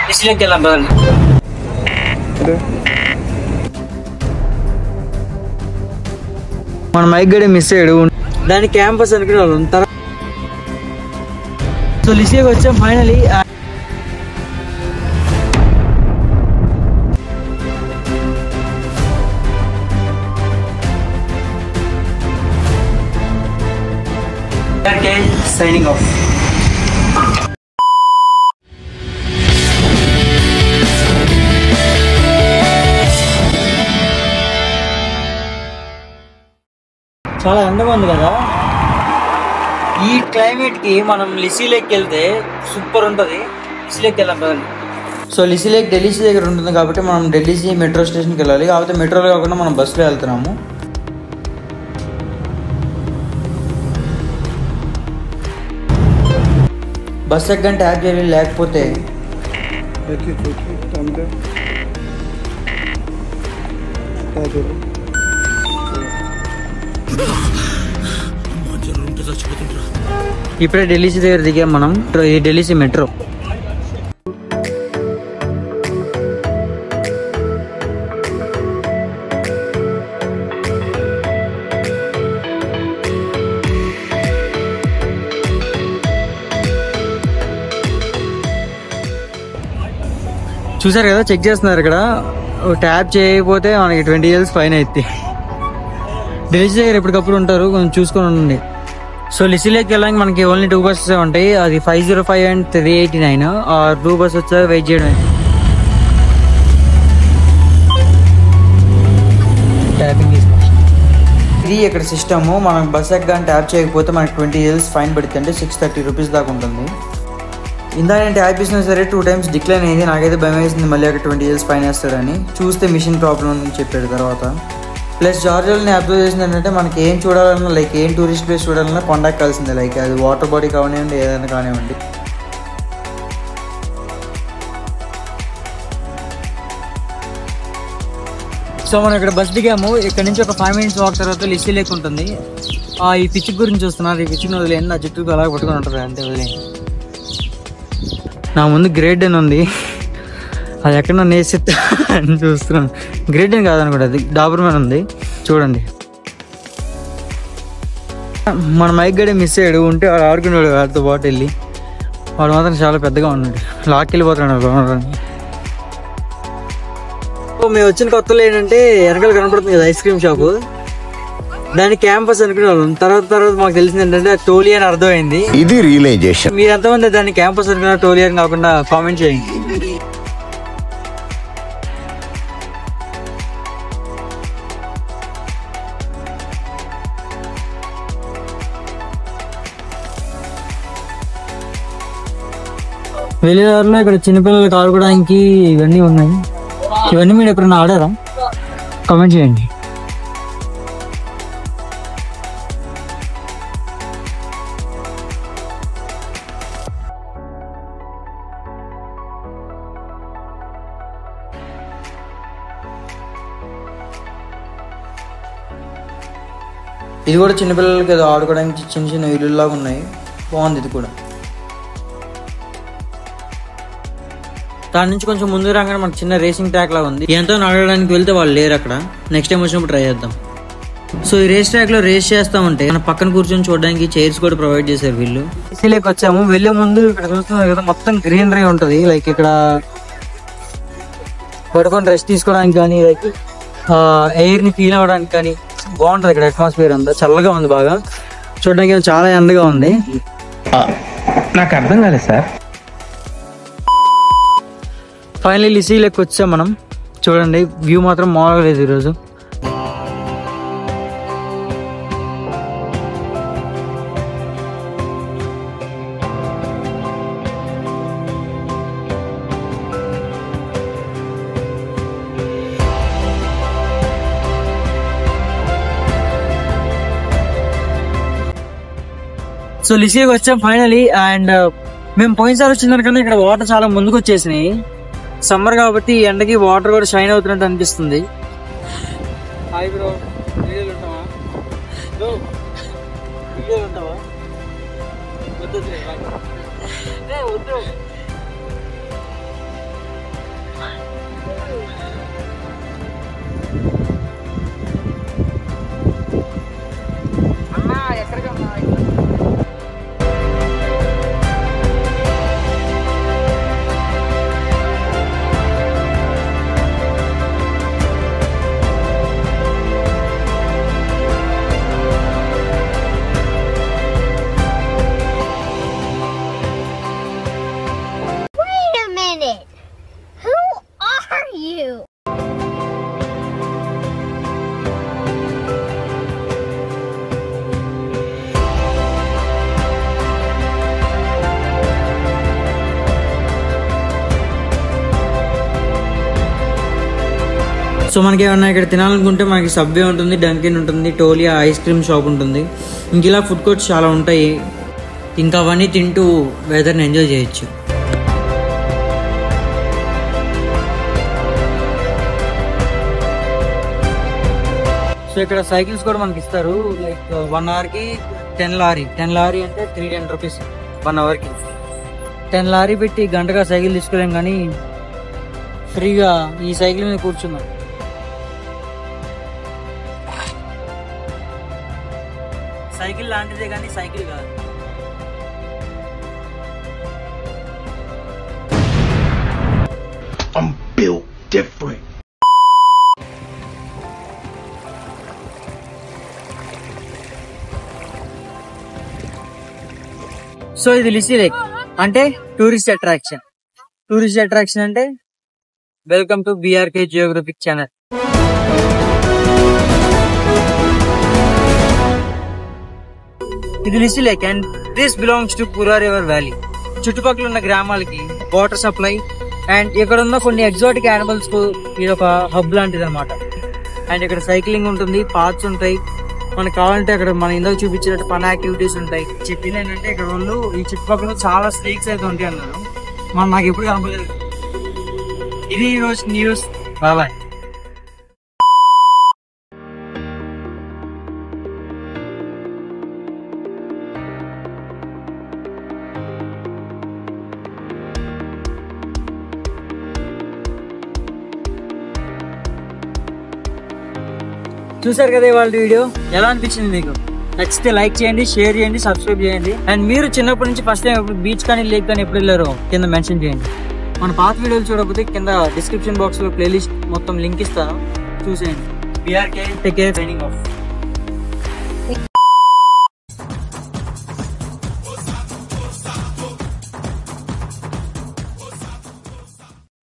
లిసిలేకి వెళ్ళాం కదండి. మన మైక్ గడే మిస్ అయ్యాడు, దాని క్యాంపస్ అనుకునే వాళ్ళు ఉంటారు. సో లిసిలేకి వచ్చాం ఫైనలీ. Signing off. చాలా ఎండగా ఉంది కదా, ఈ క్లైమేట్ కి మనం లిసి లేక్ వెళ్తే సూపర్ ఉంటుంది. లిసి లేక్ వెళ్ళాం కదండి. సో లిసి లేక్ ఢిల్లీ దగ్గర ఉంటుంది కాబట్టి మనం ఢిల్లీ మెట్రో స్టేషన్కి వెళ్ళాలి. కాకపోతే మెట్రోలో కాకుండా మనం బస్సులో వెళ్తున్నాము. బస్ ఎక్కగంటే యాప్ చేయాలి, లేకపోతే ఇప్పుడే ఢిల్లీ దగ్గర దిగాం మనం. ఇది ఢిల్లీ మెట్రో. చూసారు కదా, చెక్ చేస్తున్నారు ఇక్కడ. ట్యాప్ చేయకపోతే మనకి 20 years ఫైన్ అవుతుంది. ఢిల్లీ దగ్గర ఎప్పటికప్పుడు ఉంటారు, కొంచెం చూసుకొని ఉండండి. సో లిసి లేక్ వెళ్ళడానికి మనకి ఓన్లీ 2 buses ఉంటాయి. అది 505 and 389. ఆ 2 buses వచ్చా వెయిట్ చేయడం. ఇది ఇక్కడ సిస్టము. మనకు బస్ ఎక్కగానే ట్యాప్ చేయకపోతే మనకి 20 years ఫైన్ పడుతుంది. అంటే 630 rupees దాకా ఉంటుంది. ఇందా నేను ట్యాప్ చేసినా సరే 2 times డిక్లైన్ అయింది. నాకైతే భయం వేసింది మళ్ళీ అక్కడ 20 years ఫైన్ వేస్తాడని. చూస్తే మిషన్ ప్రాబ్లం అని చెప్పాడు తర్వాత. ప్లస్ జార్జియాలో అబ్జర్వ్ చేసింది ఏంటంటే మనకి ఏం చూడాలన్నా, లైక్ ఏం టూరిస్ట్ ప్లేస్ చూడాలన్నా కొండ ఎక్కాల్సిందే. లైక్ అది వాటర్ బాడీ కానివ్వండి, ఏదైనా కానివ్వండి. సో మనం ఇక్కడ బస్ దిగాము. ఇక్కడ నుంచి ఒక 5 minutes వాక్ తర్వాత లిసి లేక్ ఉంటుంది. ఈ పిచ్చి గురించి చూస్తున్నారు. ఈ పిచ్చిని వదిలేయండి, నా చుట్టూ అలాగే పట్టుకొని ఉంటారు అంతే, వదిలేయండి. నా ముందు గ్రేట్ డెన్ ఉంది, అది ఎక్కడ నేసి అని చూస్తున్నాను. గ్రేట్ డెన్ కాదనుకోండి, అది డాబర్మెన్ ఉంది చూడండి. మన మైక్ గడే మిస్ అయ్యాడు, ఉంటే వాడు ఆడుకునేవాడు వాడితో పాటు వెళ్ళి. వాడు మాత్రం చాలా పెద్దగా ఉన్నాడు, లాక్కెళ్ళిపోతున్నాడు. మేము వచ్చిన కొత్తలో ఏంటంటే వెనకాల కనపడుతుంది కదా ఐస్ క్రీమ్ షాపు, దాని క్యాంపస్ అనుకునే వాళ్ళం. తర్వాత మాకు తెలిసింది ఏంటంటే టోలీ అని అర్థమైంది. ఇది రియలైజేషన్. మీరు ఎంతమంది దాన్ని క్యాంపస్ అనుకున్నా టోలీ అని కాకుండా కామెంట్ చేయండి. వెళ్ళేదారిలో ఇక్కడ చిన్నపిల్లలకి ఆడుకోవడానికి ఇవన్నీ ఉన్నాయి. ఇవన్నీ మీరు ఎప్పుడైనా ఆడారా? కామెంట్ చేయండి. ఇది కూడా చిన్నపిల్లలకి ఏదో ఆడుకోవడానికి చిన్న చిన్న ఇల్లులాగా ఉన్నాయి, బాగుంది ఇది కూడా. దాని నుంచి కొంచెం ముందు రాగానే మనకు చిన్న రేసింగ్ ట్రాక్ లాగా ఉంది. ఎంతో ఆడడానికి వెళ్తే వాళ్ళు లేరు అక్కడ. నెక్స్ట్ టైం వచ్చినప్పుడు ట్రై చేద్దాం. సో ఈ రేస్ ట్రాక్ లో రేస్ చేస్తా ఉంటే మన పక్కన కూర్చొని చూడడానికి చైర్స్ కూడా ప్రొవైడ్ చేశారు వీళ్ళు. లిసిలేకి వచ్చాము. వెళ్లే ముందు ఇక్కడ చూస్తున్నారు కదా, మొత్తం గ్రీనరీ ఉంటది. లైక్ ఇక్కడ పడుకొని రెస్ట్ తీసుకోవడానికి కానీ, లైక్ ఎయిర్ ని ఫీల్ అవ్వడానికి కానీ బాగుంటది. ఇక్కడ అట్మాస్ఫియర్ అంతా చల్లగా ఉంది, బాగా చూడడానికి చాలా ఎండగా ఉంది. నాకు అర్థం కాలేదు సార్. ఫైనలీ లిసి లేక్ వచ్చాం మనం. చూడండి వ్యూ మాత్రం మామూలుగా లేదు ఈరోజు. సో లిసికి వచ్చాం ఫైనలీ. అండ్ మేము పోయినసారి వచ్చిన దానికన్నా ఇక్కడ వాటర్ చాలా ముందుకు వచ్చేసినాయి. సమ్మర్ కాబట్టి ఎండకి వాటర్ కూడా షైన్ అవుతున్నట్టు అనిపిస్తుంది. హాయ్ బ్రో, వీడియోలు ఉంటావా? వీడియోలు ఉంటావా? వద్దు. you. సో మనకి ఏమన్నా ఇక్కడ తినాలనుకుంటే మనకి సబ్వే ఉంటుంది, డంకిన్ ఉంటుంది, టోలియా ఐస్ క్రీమ్ షాప్ ఉంటుంది. ఇంక ఇలా ఫుడ్ కోర్ట్స్ చాలా ఉంటాయి. ఇంకా అవన్నీ తింటూ వెదర్ని ఎంజాయ్ చేయొచ్చు. సో ఇక్కడ సైకిల్స్ కూడా మనకి ఇస్తారు. Like 1 hourకి 10 lorry. 10 లారీ అంటే 310 రూపీస్ 1 hourకి. 10 లారీ పెట్టి గంటగా సైకిల్ తీసుకోలేం, కానీ ఫ్రీగా ఈ సైకిల్ మీద కూర్చున్నాం. సైకిల్ లాంటిదే కానీ సైకిల్ కాదు. I'm built different. సో ఇది లిసి లేక్ అంటే టూరిస్ట్ అట్రాక్షన్. టూరిస్ట్ అట్రాక్షన్ అంటే welcome to BRK geographic channel. ఇది Lisi lake and this belongs to Pura river valley. చుట్టుపక్కల ఉన్న గ్రామాలకి వాటర్ సప్లై అండ్ ఇక్కడ ఉన్న కొన్ని ఎగ్జాటిక్ యానిమల్స్ కు ఇది ఒక హబ్ లాంటిది అనమాట. అండ్ ఇక్కడ సైక్లింగ్ ఉంటుంది, పార్క్స్ ఉంటాయి. మనకు కావాలంటే అక్కడ మన ఇందాక చూపించినట్టు ఫన్ యాక్టివిటీస్ ఉంటాయి. చెప్పింది ఏంటంటే ఇక్కడ వాళ్ళు ఈ చుట్టుపక్కల చాలా స్నేక్స్ అయితే ఉంటాయి అన్నారు. నాకు ఎప్పుడు కనపడలేదు. ఇది ఈ రోజు న్యూస్. బాయ్. చూసారు కదా ఇవాళ వీడియో. ఎలా అనిపించింది మీకు? నచ్చితే లైక్ చేయండి, షేర్ చేయండి, సబ్స్క్రైబ్ చేయండి. అండ్ మీరు చిన్నప్పటి నుంచి ఫస్ట్ టైం ఎప్పుడు బీచ్ కానీ లేక్ కానీ ఎప్పుడు వెళ్ళారో కింద మెన్షన్ చేయండి. మన పాత వీడియోలు చూడకపోతే కింద డిస్క్రిప్షన్ బాక్స్ లో ప్లేలిస్ట్ మొత్తం లింక్ ఇస్తాను, చూసేయండి. BRK take care, signing off.